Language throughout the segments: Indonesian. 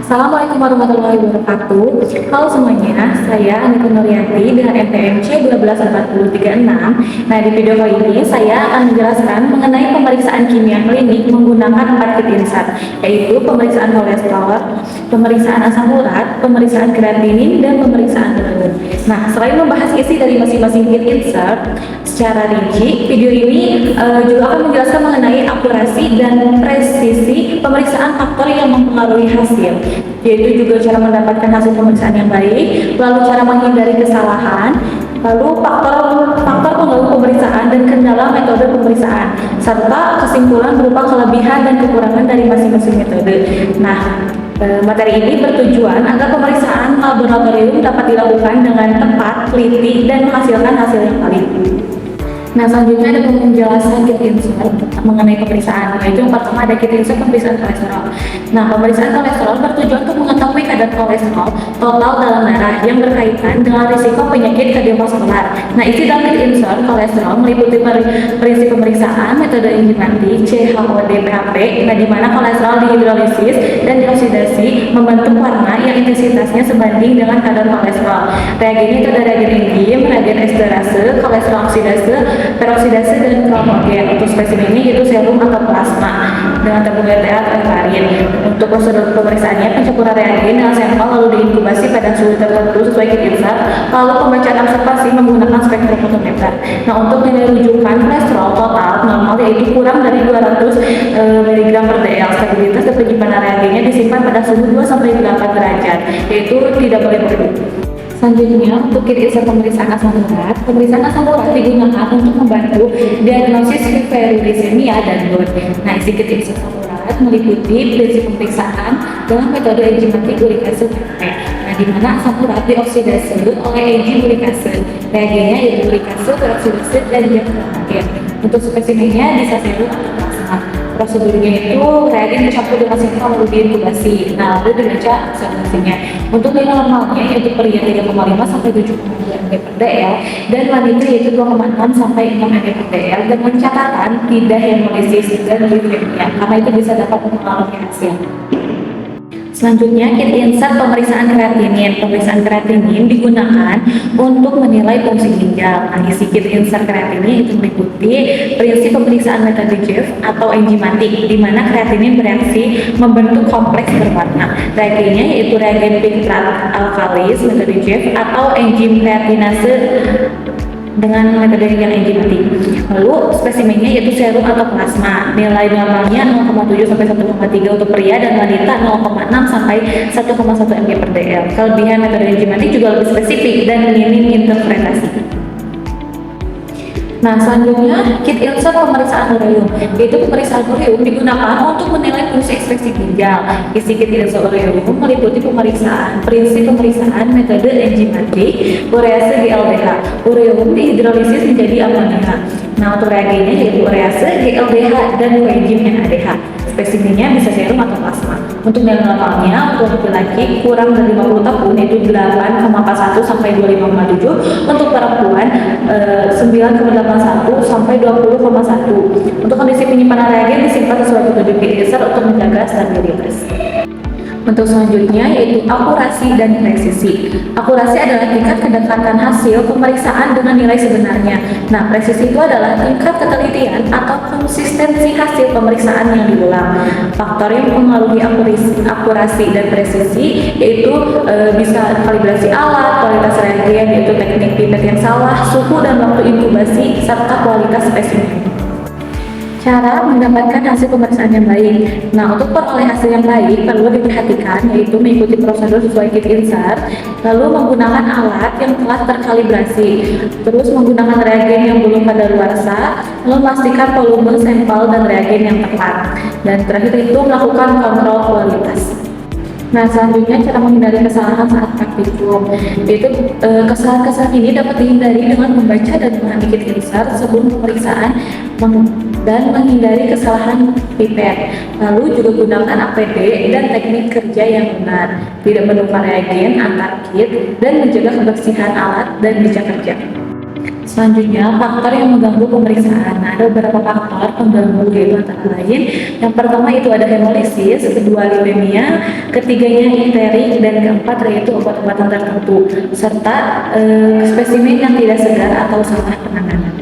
Assalamualaikum warahmatullahi wabarakatuh. Halo semuanya, saya Anita Nuryanti dengan NPMC 12436. Nah, di video kali ini saya akan menjelaskan mengenai pemeriksaan kimia klinik menggunakan 4 kit insert, yaitu pemeriksaan kolesterol, pemeriksaan asam urat, pemeriksaan kreatinin, dan pemeriksaan urin. Nah, selain membahas isi dari masing-masing kit insert secara rinci, video ini juga akan menjelaskan mengenai akurasi dan presisi pemeriksaan faktor yang mempengaruhi hasil, yaitu juga cara mendapatkan hasil pemeriksaan yang baik, lalu cara menghindari kesalahan, lalu faktor pengganggu pemeriksaan dan kendala metode pemeriksaan, serta kesimpulan berupa kelebihan dan kekurangan dari masing-masing metode. Nah, materi ini bertujuan agar pemeriksaan laboratorium dapat dilakukan dengan tepat, teliti, dan menghasilkan hasil yang valid. Nah, selanjutnya ada penjelasan kit insert mengenai pemeriksaan, yaitu yang pertama ada kit insert pemeriksaan kolesterol. Nah, pemeriksaan kolesterol bertujuan untuk mengetahui kadar kolesterol total dalam darah yang berkaitan dengan risiko penyakit kardiovaskular. Nah, isi dalam kit insert kolesterol meliputi prinsip pemeriksaan, metode enzimatik, CHOD-PHP, nah di mana kolesterol dihidrolisis dan dioksidasi membentuk warna yang intensitasnya sebanding dengan kadar kolesterol. Reagennya itu ada reagen enzim, reagen esterase, kolesterol oksidase, peroksidase, dan kromogen. Untuk spesimennya yaitu serum atau plasma dengan tabung LTA atau heparin. Untuk prosedur pemeriksaannya, pencampuran reagen dengan sampel lalu diinkubasi pada suhu tertentu sesuai kit insert, lalu pembacaan observasi menggunakan spektrofotometer. Nah, untuk nilai rujukan kolesterol total normal yaitu kurang dari 200 mg per dl. Stabilitas dan penyimpanan reagennya disimpan pada suhu 2-8 derajat, yaitu tidak boleh berubah. Selanjutnya, untuk kit insert pemeriksaan asam urat digunakan untuk membantu diagnosis hiperurisemia dan GERD. Nah, isi kit insert asam urat meliputi prinsip pemeriksaan dengan metode enzimatik uric acid (UAP). Nah, di mana asam urat dioksidasi oleh enzim uric acid. Reagennya yaitu uric acid, peroksidase, dan kromogen. Untuk spesimennya bisa serum atau plasma. Prosedurnya itu reagen dicampur dengan sampel lalu diinkubasi. Nah, lalu dibaca observasinya. Untuk nilai normalnya yaitu pria 3,5 sampai 7,2 mg per dl dan wanita yaitu 2,6 sampai 6 mg per dl dengan catatan tidak hemolisis dan dislipidemia karena itu bisa dapat mempengaruhi hasil. Selanjutnya, kit insert pemeriksaan kreatinin. Pemeriksaan kreatinin digunakan untuk menilai fungsi ginjal. Nah, isi kit insert kreatinin itu meliputi prinsip pemeriksaan metode Jeff atau enzimatik, di mana kreatinin bereaksi membentuk kompleks berwarna. Reagennya yaitu reagen pitrat alkalis metode Jeff atau enzim kreatinase dengan metode yang enzimatik. Lalu spesimennya yaitu serum atau plasma. Nilai normalnya 0,7 sampai 1,3 untuk pria dan wanita 0,6 sampai 1,1 mg per dl. Kelebihan metode enzimatik juga lebih spesifik dan minim interpretasi. Nah, selanjutnya kit insert pemeriksaan ureum, yaitu pemeriksaan ureum digunakan untuk menilai fungsi ekstraksi ginjal. Isi kit insert ureum meliputi prinsip pemeriksaan metode enzimatik, urease GLDH. Ureum dihidrolisis menjadi amonia. Nah, untuk reagennya yaitu urease, GLDH, dan coenzim NADH. Spesimennya bisa serum atau plasma. Untuk nilai normalnya untuk laki-laki kurang dari 50 tahun yaitu 8,41 sampai 25,7. Untuk perempuan 9,81 sampai 20,1. Untuk kondisi penyimpanan reagen disimpan sesuai petunjuk kit insert untuk menjaga stabilitas. Untuk selanjutnya yaitu akurasi dan presisi. Akurasi adalah tingkat kedekatan hasil pemeriksaan dengan nilai sebenarnya. Nah, presisi itu adalah tingkat ketelitian atau konsistensi hasil pemeriksaan yang diulang. Faktor yang mempengaruhi akurasi dan presisi yaitu bisa kalibrasi alat, kualitas reagen yaitu teknik pipet yang salah, suhu dan waktu inkubasi, serta kualitas spesimen. Cara mendapatkan hasil pemeriksaan yang baik. Nah, untuk peroleh hasil yang baik perlu diperhatikan yaitu mengikuti prosedur sesuai kit insert, lalu menggunakan alat yang telah terkalibrasi, terus menggunakan reagen yang belum kadaluarsa, lalu memastikan volume sampel dan reagen yang tepat, dan terakhir itu melakukan kontrol kualitas. Nah, selanjutnya cara menghindari kesalahan saat praktikum, yaitu kesalahan-kesalahan ini dapat dihindari dengan membaca dan memahami kit insert sebelum pemeriksaan dan menghindari kesalahan pipet. Lalu juga gunakan APD dan teknik kerja yang benar, tidak menukar reagen antar kit, dan menjaga kebersihan alat dan meja kerja. Selanjutnya, faktor yang mengganggu pemeriksaan. Nah, ada beberapa faktor pengganggu yaitu antara lain. Yang pertama itu ada hemolisis, kedua leukemia, ketiganya ipterik, dan keempat yaitu obat-obatan tertentu, serta spesimen yang tidak segar atau salah penanganan.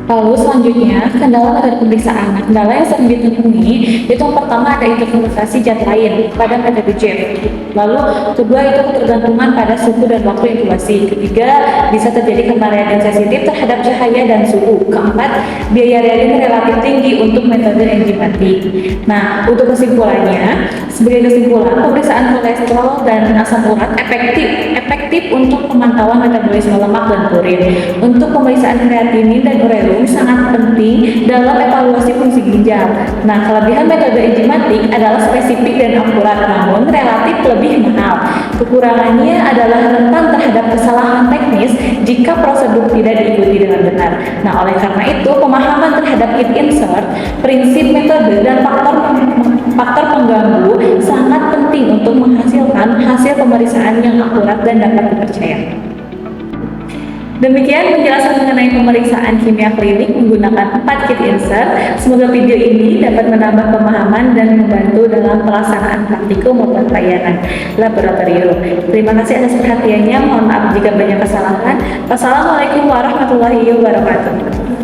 Lalu selanjutnya, kendala pada pemeriksaan. Kendala yang sering ditemui itu yang pertama ada interpretasi zat lain pada metode JEF. Lalu kedua itu ketergantungan pada suhu dan waktu inkubasi. Ketiga, bisa terjadi kemarahan sensitif terhadap cahaya dan suhu. Keempat, biaya reagen relatif tinggi untuk metode enzimatik. Nah, untuk kesimpulannya, sebagai kesimpulan, pemeriksaan kolesterol dan asam urat efektif untuk pemantauan metabolisme lemak dan purin. Untuk pemeriksaan kreatinin dan urelum sangat penting dalam evaluasi fungsi ginjal. Nah, kelebihan metode enzimatik adalah spesifik dan akurat, namun relatif lebih mahal. Kekurangannya adalah rentan terhadap kesalahan teknis jika prosedur tidak diikuti dengan benar. Nah, oleh karena itu, pemahaman terhadap kit insert, prinsip metode, dan faktor pengganggu sangat penting untuk menghasilkan hasil pemeriksaan yang akurat dan dapat dipercaya. Demikian penjelasan mengenai pemeriksaan kimia klinik menggunakan 4 kit insert. Semoga video ini dapat menambah pemahaman dan membantu dalam pelaksanaan praktikum maupun pelayanan laboratorium. Terima kasih atas perhatiannya. Mohon maaf jika banyak kesalahan. Wassalamualaikum warahmatullahi wabarakatuh.